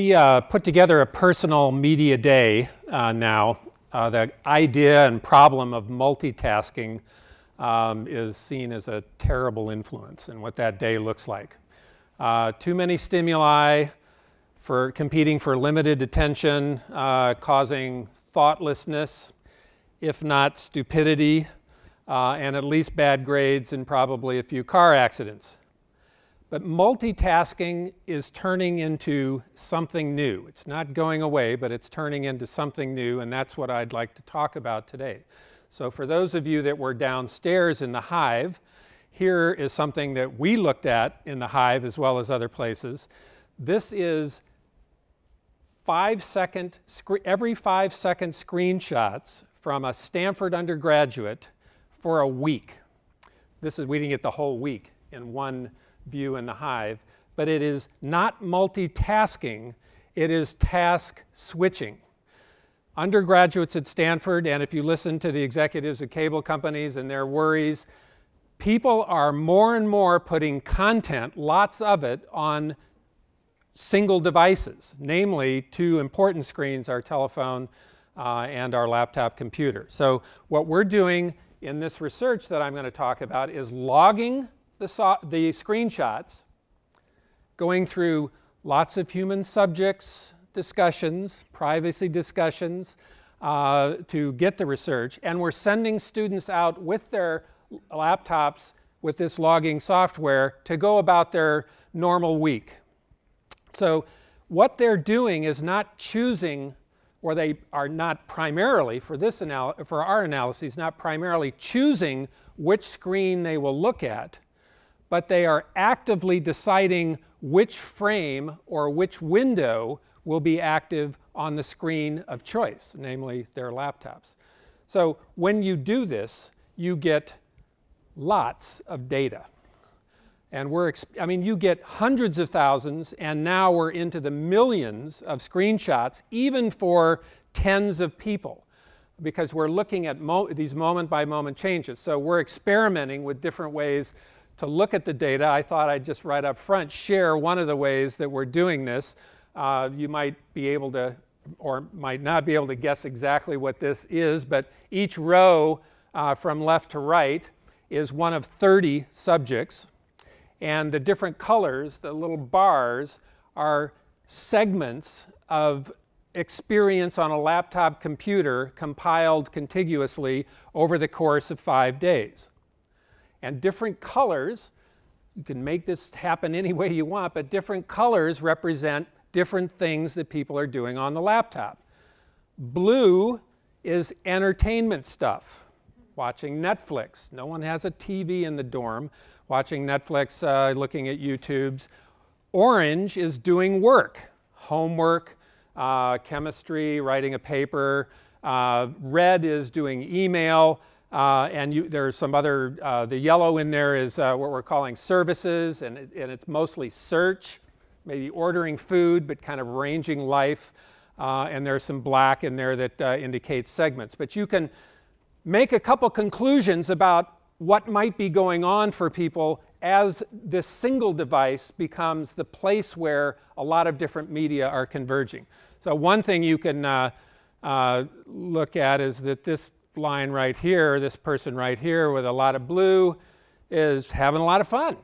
We put together a personal media day now. The idea and problem of multitasking is seen as a terrible influence in what that day looks like. Too many stimuli for competing for limited attention, causing thoughtlessness, if not stupidity, and at least bad grades and probably a few car accidents. But multitasking is turning into something new. It's not going away, but it's turning into something new, and that's what I'd like to talk about today. So for those of you that were downstairs in the Hive, here is something that we looked at in the Hive as well as other places. This is every 5-second screenshots from a Stanford undergraduate for a week. We didn't get the whole week in one view in the Hive, but it is not multitasking, it is task switching. Undergraduates at Stanford, and if you listen to the executives of cable companies and their worries, people are more and more putting content, lots of it, on single devices, namely two important screens, our telephone and our laptop computer. So what we're doing in this research that I'm going to talk about is logging the screenshots, going through lots of human subjects discussions, privacy discussions to get the research, and we're sending students out with their laptops with this logging software to go about their normal week. So what they're doing is not choosing, or they are not primarily, for our analyses, not primarily choosing which screen they will look at, but they are actively deciding which frame or which window will be active on the screen of choice, namely their laptops. So when you do this, you get lots of data. And you get hundreds of thousands, and now we're into the millions of screenshots, even for tens of people, because we're looking at these moment-by-moment changes. So we're experimenting with different ways to look at the data. I thought I'd just right up front share one of the ways that we're doing this. You might be able to, or might not be able to guess exactly what this is, but each row from left to right is one of 30 subjects. And the different colors, the little bars, are segments of experience on a laptop computer compiled contiguously over the course of 5 days. And different colors, you can make this happen any way you want, but different colors represent different things that people are doing on the laptop. Blue is entertainment stuff, watching Netflix. No one has a TV in the dorm, watching Netflix, looking at YouTubes. Orange is doing work, homework, chemistry, writing a paper. Red is doing email. And there's some other, the yellow in there is what we're calling services, and it's mostly search, maybe ordering food, but kind of arranging life. And there's some black in there that indicates segments. But you can make a couple conclusions about what might be going on for people as this single device becomes the place where a lot of different media are converging. So one thing you can look at is that this line right here, this person right here with a lot of blue is having a lot of fun.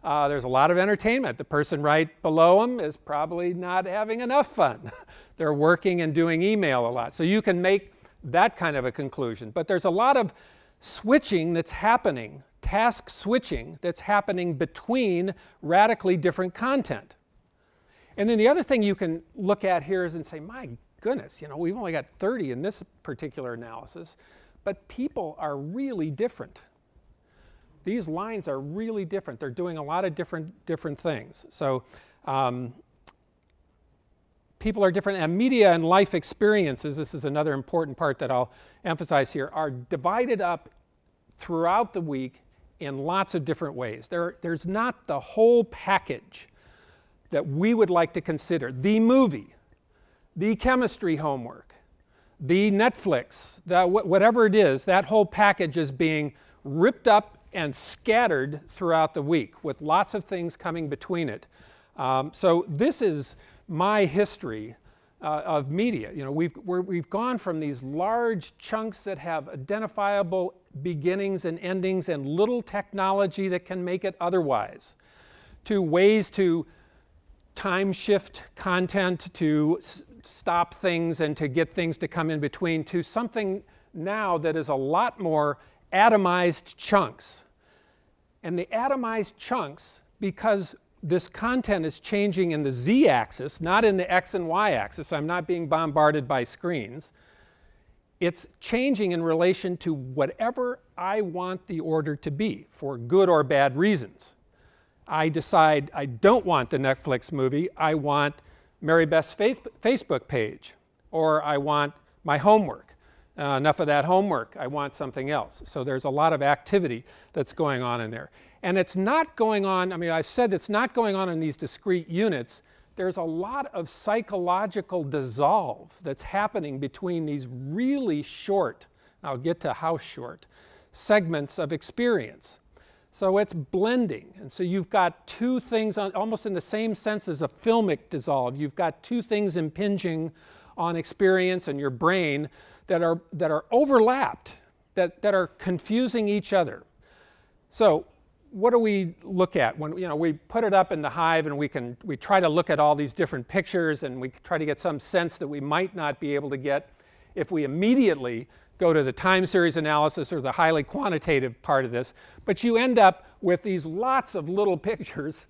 There's a lot of entertainment. The person right below them is probably not having enough fun. They're working and doing email a lot. So you can make that kind of a conclusion. But there's a lot of switching that's happening, task switching that's happening between radically different content. And then the other thing you can look at here is and say, my goodness, we've only got 30 in this particular analysis, but people are really different. These lines are really different. They're doing a lot of different things. So people are different, and media and life experiences, this is another important part that I'll emphasize here, are divided up throughout the week in lots of different ways. There's not the whole package that we would like to consider. The movie, the chemistry homework, the Netflix, whatever it is, that whole package is being ripped up and scattered throughout the week with lots of things coming between it. So this is my history of media. You know, we've gone from these large chunks that have identifiable beginnings and endings and little technology that can make it otherwise, to ways to time shift content, to stop things and to get things to come in between, to something now that is a lot more atomized chunks. And the atomized chunks, because this content is changing in the z-axis, not in the x and y-axis. I'm not being bombarded by screens. It's changing in relation to whatever I want the order to be, for good or bad reasons. I decide I don't want the Netflix movie. I want Mary Beth's Facebook page, or I want my homework. Enough of that homework. I want something else. So there's a lot of activity that's going on in there. And it's not going on, I mean, I said it's not going on in these discrete units. There's a lot of psychological dissolve that's happening between these really short, I'll get to how short, segments of experience. So it's blending. And so you've got two things, almost in the same sense as a filmic dissolve. You've got two things impinging on experience and your brain that are overlapped, that are confusing each other. So what do we look at when, you know, we put it up in the Hive and we try to look at all these different pictures and we try to get some sense that we might not be able to get if we immediately go to the time series analysis or the highly quantitative part of this. But you end up with these lots of little pictures.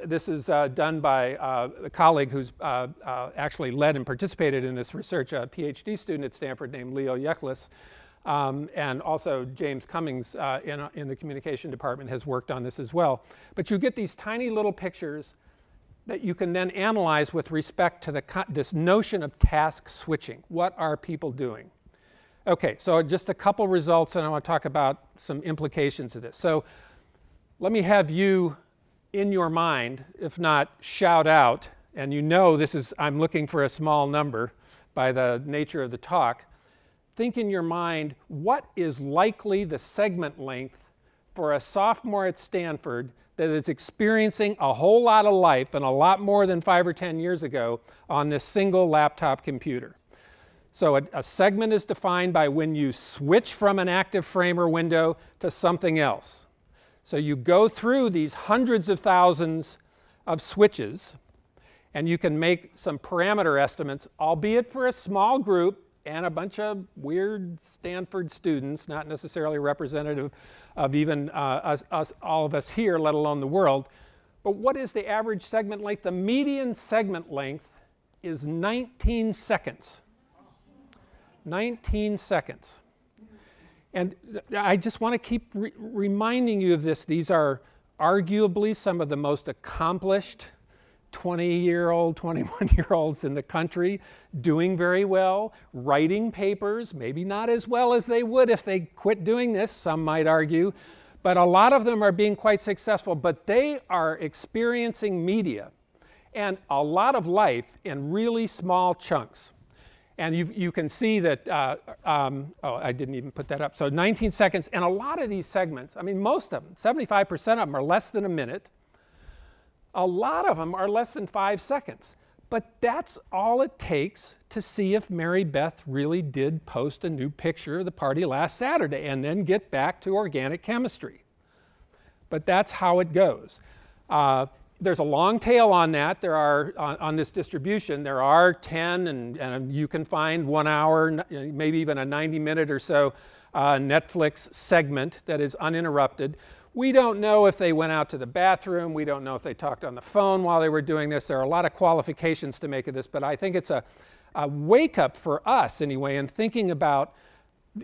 This is done by a colleague who's actually led and participated in this research, a PhD student at Stanford named Leo Yeklis. And also James Cummings in the communication department has worked on this as well. But you get these tiny little pictures that you can then analyze with respect to this notion of task switching. What are people doing? Okay, so just a couple results, and I want to talk about some implications of this. So let me have you in your mind, if not shout out, and you know this is, I'm looking for a small number by the nature of the talk. Think in your mind, what is likely the segment length for a sophomore at Stanford that is experiencing a whole lot of life and a lot more than 5 or 10 years ago on this single laptop computer? So a segment is defined by when you switch from an active frame or window to something else. So you go through these hundreds of thousands of switches, and you can make some parameter estimates, albeit for a small group and a bunch of weird Stanford students, not necessarily representative of even all of us here, let alone the world. But what is the average segment length? The median segment length is 19 seconds. 19 seconds. And I just want to keep reminding you of this. These are arguably some of the most accomplished 20-year-old, 21-year-olds in the country, doing very well, writing papers, maybe not as well as they would if they quit doing this, some might argue, but a lot of them are being quite successful, but they are experiencing media and a lot of life in really small chunks. And you can see that, oh, I didn't even put that up. So 19 seconds, and a lot of these segments, I mean, most of them, 75% of them are less than a minute. A lot of them are less than 5 seconds. But that's all it takes to see if Mary Beth really did post a new picture of the party last Saturday and then get back to organic chemistry. But that's how it goes. There's a long tail on that. There are, on this distribution, there are 10, and you can find 1 hour, maybe even a 90-minute or so Netflix segment that is uninterrupted. We don't know if they went out to the bathroom. We don't know if they talked on the phone while they were doing this. There are a lot of qualifications to make of this, but I think it's a wake-up for us, anyway, in thinking about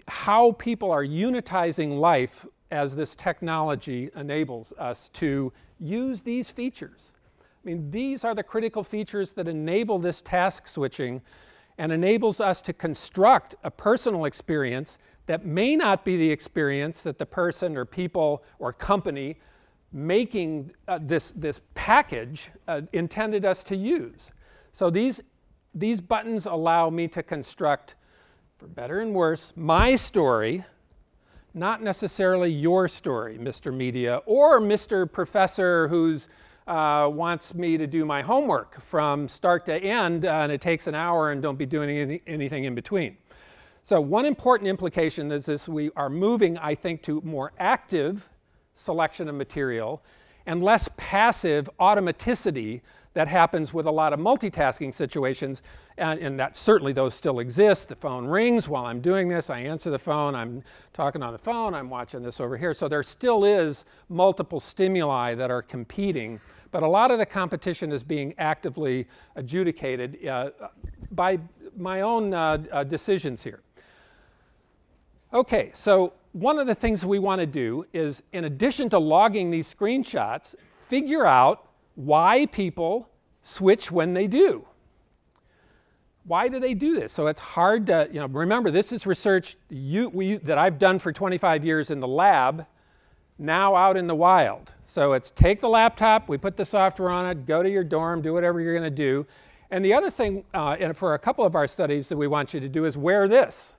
how people are unitizing life as this technology enables us to use these features. I mean, these are the critical features that enable this task switching and enables us to construct a personal experience that may not be the experience that the person or people or company making this package intended us to use. So these buttons allow me to construct, for better and worse, my story, not necessarily your story, Mr. Media, or Mr. Professor who's wants me to do my homework from start to end, and it takes an hour and don't be doing anything in between. So one important implication is this: we are moving, I think, to more active selection of material and less passive automaticity that happens with a lot of multitasking situations, and that certainly those still exist. The phone rings while I'm doing this, I answer the phone, I'm talking on the phone, I'm watching this over here. So there still is multiple stimuli that are competing, but a lot of the competition is being actively adjudicated by my own decisions here. Okay, so one of the things we want to do is, in addition to logging these screenshots, figure out why people switch when they do. Why do they do this? So it's hard to, remember, this is research that I've done for 25 years in the lab, now out in the wild. So it's take the laptop, we put the software on it, go to your dorm, do whatever you're going to do. And the other thing, and for a couple of our studies that we want you to do, is wear this,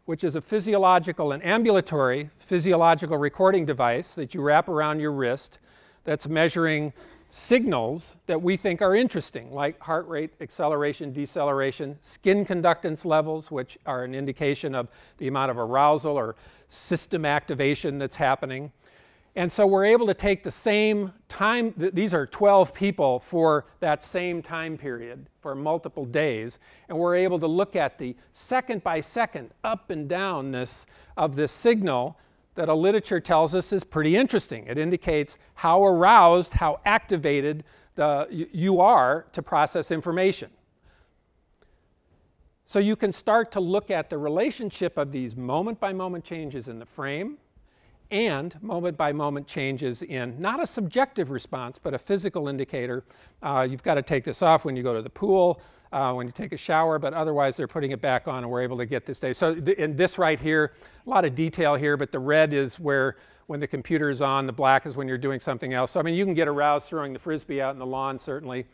which is a physiological, an ambulatory physiological recording device that you wrap around your wrist that's measuring signals that we think are interesting, like heart rate, acceleration, deceleration, skin conductance levels, which are an indication of the amount of arousal or system activation that's happening. And so we're able to take the same time, these are 12 people for that same time period for multiple days, and we're able to look at the second by second up and downness of this signal that a literature tells us is pretty interesting. It indicates how aroused, how activated you are to process information. So you can start to look at the relationship of these moment-by-moment changes in the frame and moment-by-moment changes in not a subjective response, but a physical indicator. You've got to take this off when you go to the pool, when you take a shower, but otherwise they're putting it back on and we're able to get this data. So in this right here, a lot of detail here, but the red is where when the computer is on, the black is when you're doing something else. So I mean, you can get aroused throwing the Frisbee out in the lawn, certainly.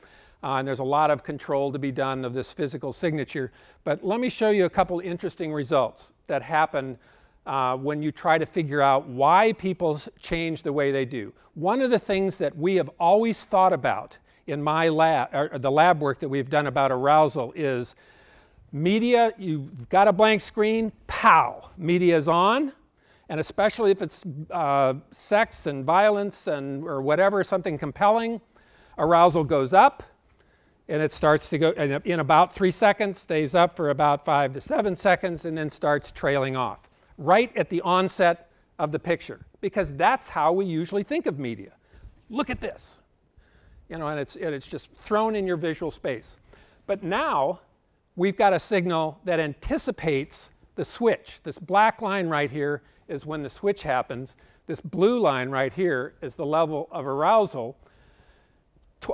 And there's a lot of control to be done of this physical signature. But let me show you a couple interesting results that happen when you try to figure out why people change the way they do. One of the things that we have always thought about in my lab, or the lab work that we've done about arousal, is media. You've got a blank screen, pow, media is on, and especially if it's sex and violence or whatever, something compelling, arousal goes up, and it starts to go in about 3 seconds, stays up for about 5 to 7 seconds, and then starts trailing off right at the onset of the picture, because that's how we usually think of media. Look at this. And it's just thrown in your visual space. But now we've got a signal that anticipates the switch. This black line right here is when the switch happens. This blue line right here is the level of arousal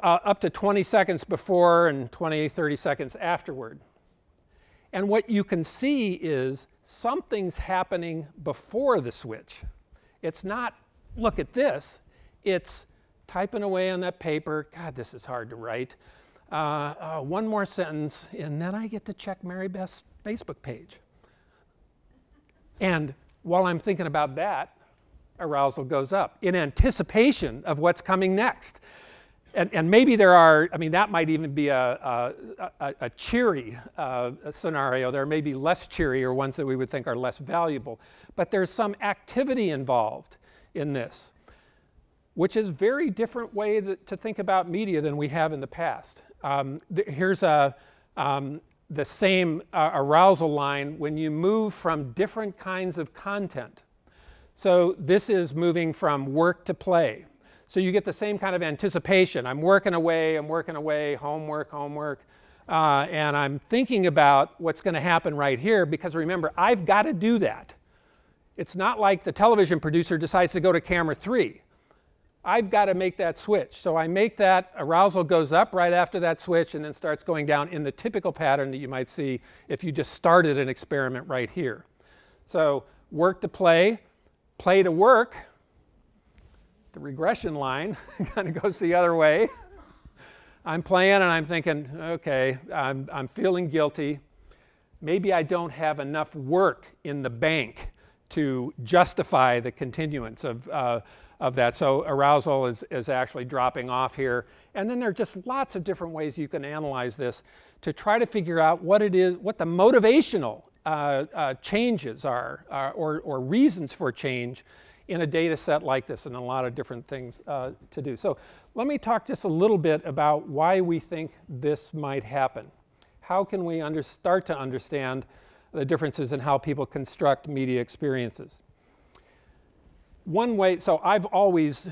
up to 20 seconds before and 20, 30 seconds afterward. And what you can see is something's happening before the switch. It's not, look at this, it's typing away on that paper. God, this is hard to write. One more sentence, and then I get to check Mary Beth's Facebook page. And while I'm thinking about that, arousal goes up in anticipation of what's coming next. And maybe there are, I mean, that might even be a cheery scenario. There may be less cheery, or ones that we would think are less valuable. But there's some activity involved in this, which is a very different way to think about media than we have in the past. Here's the same arousal line when you move from different kinds of content. So this is moving from work to play. So you get the same kind of anticipation. I'm working away, homework, and I'm thinking about what's going to happen right here, because remember, I've got to do that. It's not like the television producer decides to go to camera 3. I've got to make that switch. So I make that, arousal goes up right after that switch and then starts going down in the typical pattern that you might see if you just started an experiment right here. So work to play, play to work. The regression line kind of goes the other way. I'm playing and I'm thinking, okay, I'm feeling guilty. Maybe I don't have enough work in the bank to justify the continuance of that. So arousal is actually dropping off here. And then there are just lots of different ways you can analyze this to try to figure out what it is, what the motivational changes are, or reasons for change in a data set like this, and a lot of different things to do. So let me talk just a little bit about why we think this might happen. How can we start to understand the differences in how people construct media experiences? One way, so I've always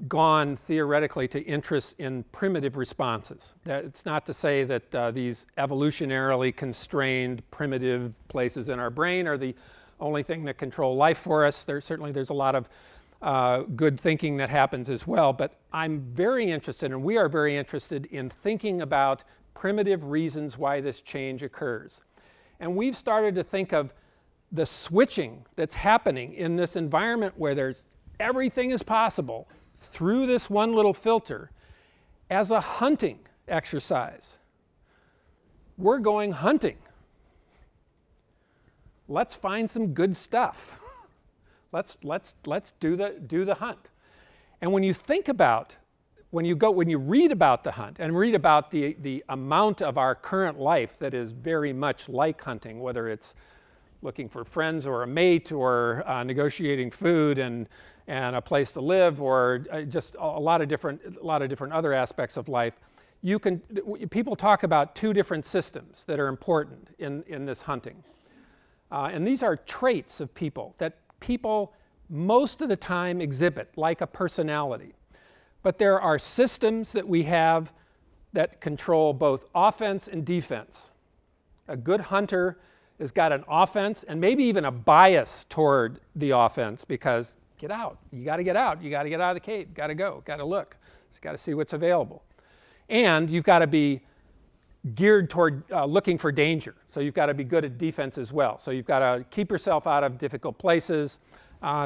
gone theoretically to interest in primitive responses. It's not to say that these evolutionarily constrained primitive places in our brain are the only thing that control life for us. Certainly there's a lot of good thinking that happens as well, but I'm very interested, and we are very interested in thinking about primitive reasons why this change occurs. And we've started to think of the switching that's happening in this environment where everything is possible through this one little filter as a hunting exercise. We're going hunting. Let's find some good stuff. Let's do the hunt. And when you think about, when you read about the hunt and read about the amount of our current life that is very much like hunting, whether it's looking for friends or a mate, or negotiating food and a place to live, or just a lot of different other aspects of life, people talk about two different systems that are important in this hunting. And these are traits of people that people most of the time exhibit, like a personality. But there are systems that we have that control both offense and defense. A good hunter has got an offense and maybe even a bias toward the offense, because get out, you got to get out, you got to get out of the cave, got to go, got to look, got to see what's available. And you've got to be geared toward looking for danger. So you've got to be good at defense as well. So you've got to keep yourself out of difficult places.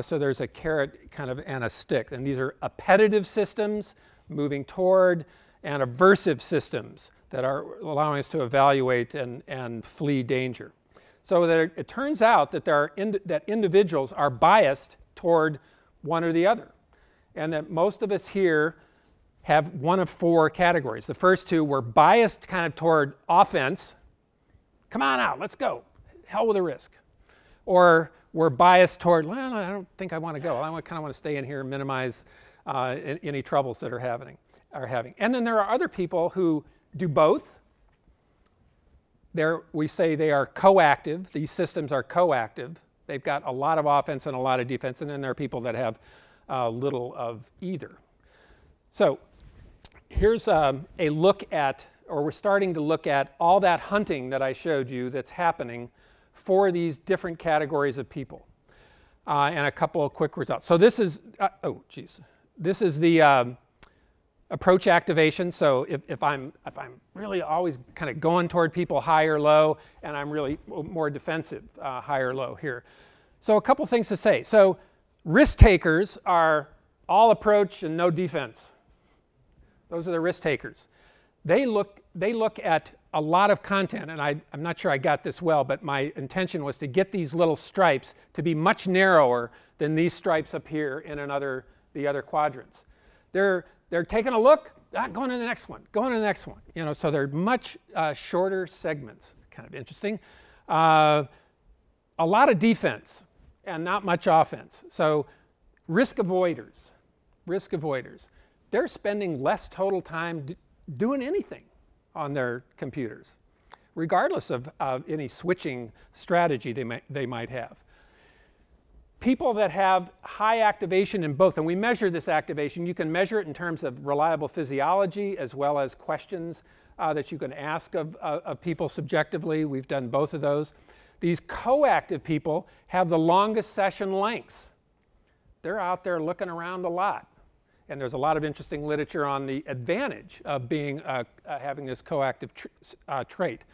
So there's a carrot kind of and a stick. And these are appetitive systems, moving toward, and aversive systems that are allowing us to evaluate and flee danger. So that it turns out that that individuals are biased toward one or the other. And that most of us here have one of four categories. The first two, we're biased kind of toward offense. Come on out, let's go. Hell with the risk. Or we're biased toward, well, I don't think I want to go. I kind of want to stay in here and minimize any troubles that are having. And then there are other people who do both. We say they are coactive. These systems are coactive. They've got a lot of offense and a lot of defense. And then there are people that have little of either. So here's a look at, or we're starting to look at all that hunting that I showed you that's happening for these different categories of people, and a couple of quick results. So this is, this is the approach activation. So if I'm really always kind of going toward people high or low, and I'm really more defensive, high or low here. So a couple things to say. So risk takers are all approach and no defense. Those are the risk takers. They look at a lot of content, and I'm not sure I got this well, but my intention was to get these little stripes to be much narrower than these stripes up here in the other quadrants. They're taking a look, going to the next one, going to the next one. So they're much shorter segments. Kind of interesting. A lot of defense and not much offense. So risk avoiders. They're spending less total time doing anything on their computers, regardless of any switching strategy they might have. People that have high activation in both, and we measure this activation, you can measure it in terms of reliable physiology as well as questions that you can ask of people subjectively. We've done both of those. These coactive people have the longest session lengths. They're out there looking around a lot. And there's a lot of interesting literature on the advantage of having this coactive trait.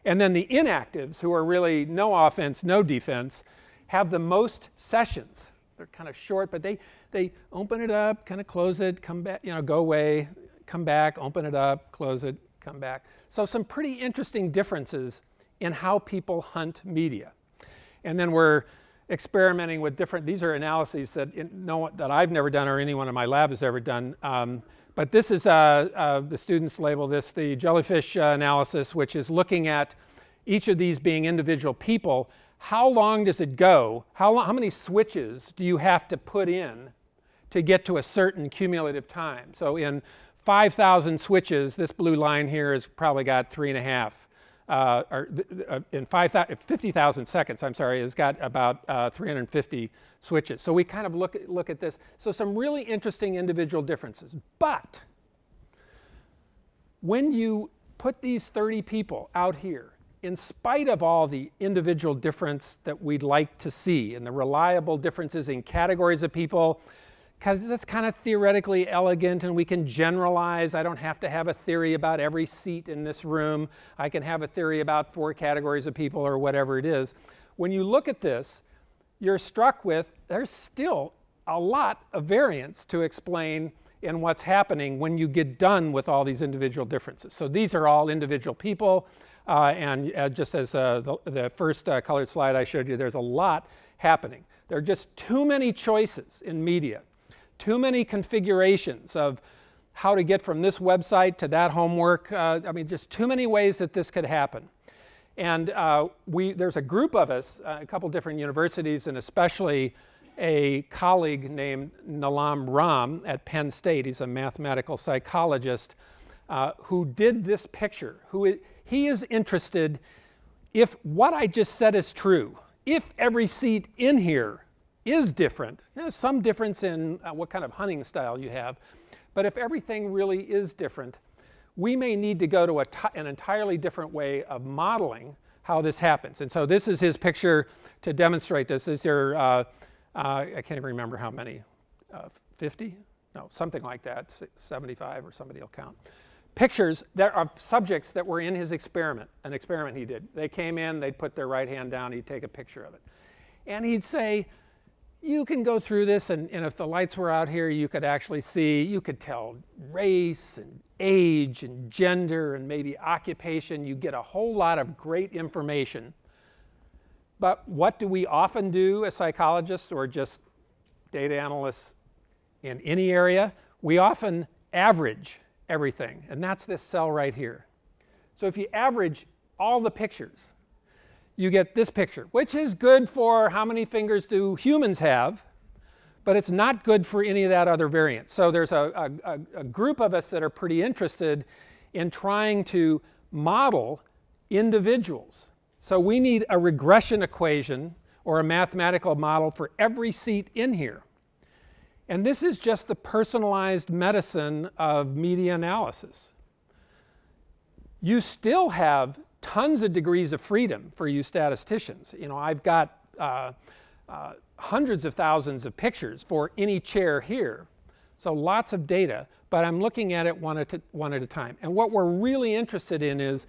And then the inactives, who are really no offense, no defense, have the most sessions. They're kind of short, but they open it up, kind of close it, come back, go away, come back, open it up, close it, come back. So some pretty interesting differences in how people hunt media. And then we're experimenting with different, these are analyses that, that I've never done or anyone in my lab has ever done. But this is, the students label this the jellyfish analysis, which is looking at each of these being individual people. How long does it go? How many switches do you have to put in to get to a certain cumulative time? So in 5,000 switches, this blue line here has probably got 3.5. In 50,000 seconds, I'm sorry, has got about 350 switches. So we kind of look at this. So some really interesting individual differences. But when you put these 30 people out here, in spite of all the individual difference that we'd like to see and the reliable differences in categories of people, because that's kind of theoretically elegant and we can generalize. I don't have to have a theory about every seat in this room. I can have a theory about 4 categories of people or whatever it is. When you look at this, you're struck with there's still a lot of variance to explain in what's happening when you get done with all these individual differences. So these are all individual people. And just as the first colored slide I showed you, there's a lot happening. There are just too many choices in media. Too many configurations of how to get from this website to that homework. I mean, just too many ways that this could happen. And there's a group of us, a couple different universities, and especially a colleague named Nalam Ram at Penn State. He's a mathematical psychologist who did this picture. He is interested if what I just said is true, if every seat in here is different. There's some difference in what kind of hunting style you have, but if everything really is different, we may need to go to an entirely different way of modeling how this happens. And so this is his picture to demonstrate this. Is there, I can't even remember how many, 50? No, something like that, 75 or somebody will count. Pictures that are subjects that were in his experiment, an experiment he did. They came in, they'd put their right hand down, he'd take a picture of it. And he'd say, you can go through this, and if the lights were out here, you could actually see, you could tell race and age and gender and maybe occupation. You get a whole lot of great information. But what do we often do as psychologists or just data analysts in any area? We often average everything, and that's this cell right here. So if you average all the pictures, you get this picture, which is good for how many fingers do humans have, but it's not good for any of that other variance. So there's a group of us that are pretty interested in trying to model individuals. So we need a regression equation or a mathematical model for every seat in here. And this is just the personalized medicine of media analysis. You still have tons of degrees of freedom for you statisticians. You know, I've got hundreds of thousands of pictures for any chair here. So lots of data, but I'm looking at it one at a time. And what we're really interested in is,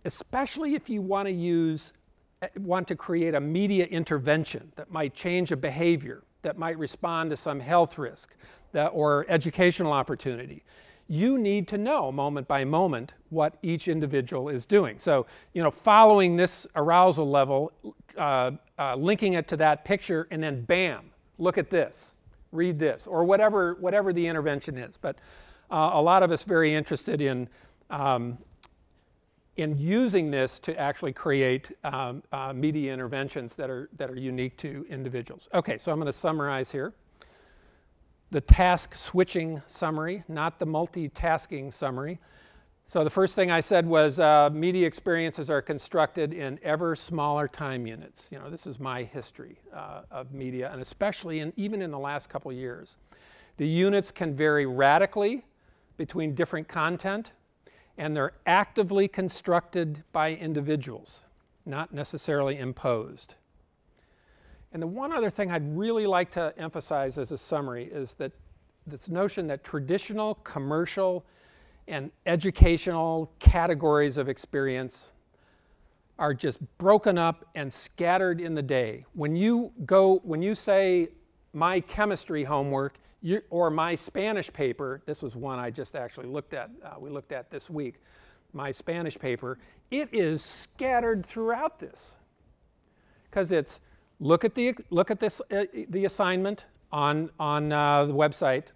especially if you want to create a media intervention that might change a behavior, that might respond to some health risk or educational opportunity, you need to know moment by moment what each individual is doing. So, you know, following this arousal level, linking it to that picture, and then bam, look at this, read this, or whatever the intervention is. But a lot of us very interested in using this to actually create media interventions that are unique to individuals. Okay, so I'm going to summarize here. The task switching summary, not the multitasking summary. So the first thing I said was media experiences are constructed in ever smaller time units. You know, this is my history of media, and especially even in the last couple of years. The units can vary radically between different content, and they're actively constructed by individuals, not necessarily imposed. And the one other thing I'd really like to emphasize as a summary is that this notion that traditional commercial and educational categories of experience are just broken up and scattered in the day. When you say my chemistry homework or my Spanish paper, this was one I just actually looked at, we looked at this week, my Spanish paper, it is scattered throughout this. Because it's look at the assignment on the website,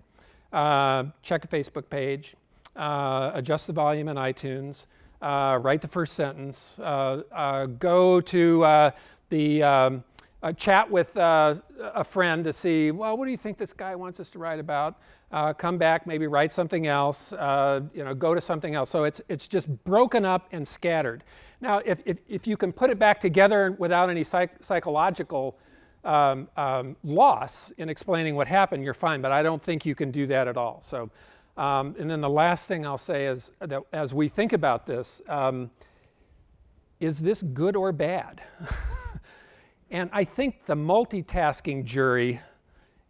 check a Facebook page, adjust the volume in iTunes, write the first sentence, go to the chat with a friend to see, well, what do you think this guy wants us to write about? Come back, maybe write something else, go to something else. So it's just broken up and scattered. Now, if you can put it back together without any psychological loss in explaining what happened, you're fine, but I don't think you can do that at all. So, and then the last thing I'll say is that as we think about this, is this good or bad? And I think the multitasking jury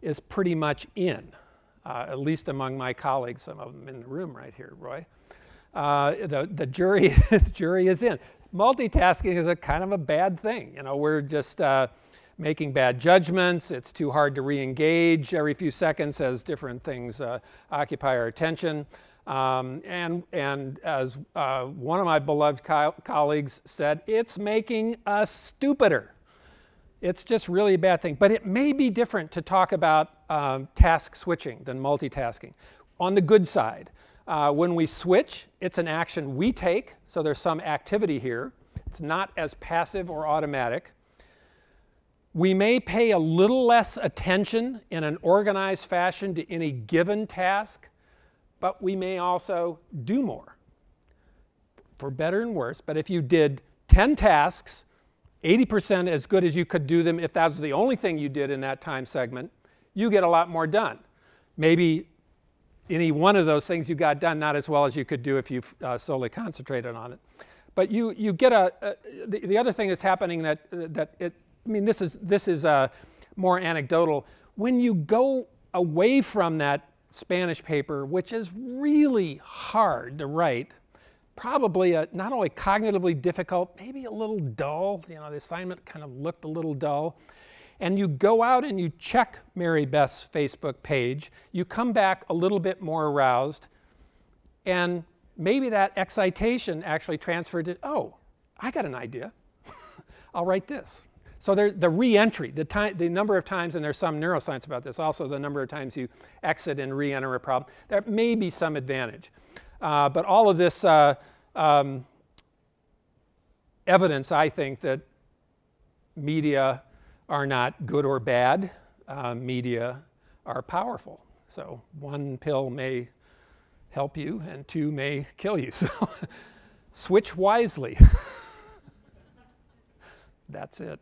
is pretty much in, at least among my colleagues, some of them in the room right here, Roy. The jury is in. Multitasking is a kind of a bad thing. We're just making bad judgments. It's too hard to re-engage every few seconds as different things occupy our attention. And as one of my beloved colleagues said, it's making us stupider. It's just really a bad thing. But it may be different to talk about task switching than multitasking. On the good side, when we switch, it's an action we take, so there's some activity here. It's not as passive or automatic. We may pay a little less attention in an organized fashion to any given task, but we may also do more, for better and worse. But if you did 10 tasks, 80% as good as you could do them if that was the only thing you did in that time segment, you get a lot more done. Maybe any one of those things you got done not as well as you could do if you solely concentrated on it. But you get the other thing that's happening this is more anecdotal. When you go away from that Spanish paper, which is really hard to write, probably not only cognitively difficult, maybe a little dull. The assignment kind of looked a little dull. And you go out and you check Mary Beth's Facebook page, you come back a little bit more aroused, and maybe that excitation actually transferred to, oh, I got an idea. I'll write this. So the re-entry, the number of times, and there's some neuroscience about this, also the number of times you exit and re-enter a problem, there may be some advantage. But all of this evidence, I think, that media are not good or bad. Media are powerful. So one pill may help you and two may kill you. So switch wisely. That's it.